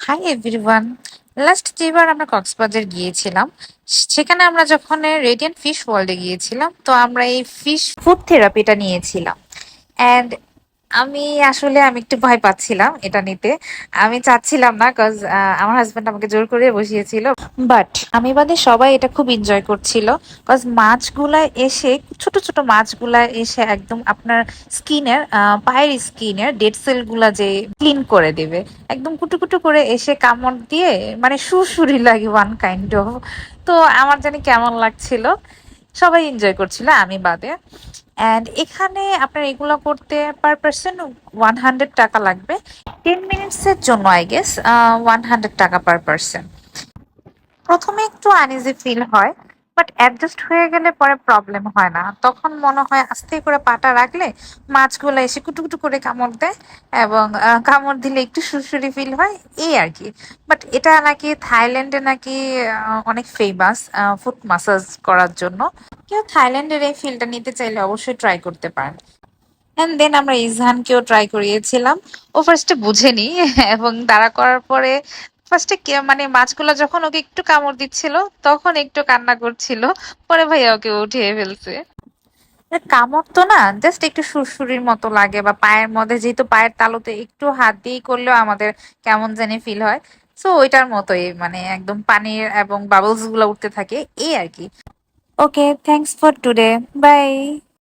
Hi everyone. Last যেবার আমরা কক্সবাজার গিয়েছিলাম, সেখানে আমরা যখন রেডিয়েন্ট ফিশ ওয়ার্ল্ডে গিয়েছিলাম, তো আমরা এই ফিশ ফুড থেরাপিটা নিয়েছিলাম। অ্যান্ড আমি একটু ভয় পাচ্ছিলাম এটা নিতে। আমি চাচ্ছিলাম না, কজ আমার হাজবেন্ড আমাকে জোর করে বসিয়েছিল। বাট আমি বাদে সবাই এটা খুব এনজয় করছিল, কজ মাছগুলা এসে, ছোট ছোট মাছগুলা এসে একদম আপনার স্কিনের, পায়ের স্কিনের ডেড সেল গুলা যে ক্লিন করে দেবে, একদম কুটু কুটু করে এসে কামড় দিয়ে, মানে সুরসুরি লাগে ওয়ান কাইন্ড অফ। তো আমার জানি কেমন লাগছিল, সবাই এনজয় করছিল আমি বাদে। অ্যান্ড এখানে আপনার এগুলো করতে পার পার্সন 100 টাকা লাগবে। 10 মিনিটসের জন্য আই গেস 100 টাকা পার পার্সন। প্রথমে একটু আনইজি ফিল হয়, বাট অ্যাডজাস্ট হয়ে গেলে পরে প্রবলেম হয় না। তখন মনে হয় আস্তে করে পাটা রাখলে মাছগুলো এসে কুটুকুটু করে কামড় দেয়, এবং কামড় দিলে একটু সুরসুরি ফিল হয়, এই আর কি। বাট এটা নাকি থাইল্যান্ডে নাকি অনেক ফেমাস ফুট মাসাজ করার জন্য। কেউ থাইল্যান্ডের এই ফিলটা নিতে চাইলে অবশ্যই ট্রাই করতে পারেন। এন্ড দেন আমরা ইজহানকেও ট্রাই করিয়েছিলাম। ও ফার্স্টে বুঝেনি এবং তাড়া করার পরে ফার্স্টে মানে মাছগুলো যখন ওকে একটু কামড় দিচ্ছিল, তখন একটু কান্না করছিল। পরে ভাইয়া ওকে উঠিয়ে ফেলছে। কামড় তো না, জাস্ট একটু সুড়সুড়ির মতো লাগে, বা পায়ের মধ্যে, যেহেতু পায়ের তালুতে একটু হাত দিয়ে করলেও আমাদের কেমন জানি ফিল হয়। সো ওইটার মতোই, মানে একদম পানির এবং বাবলস গুলো উঠতে থাকে, এই আর কি। ওকে, থ্যাঙ্কস ফর টুডে, বাই।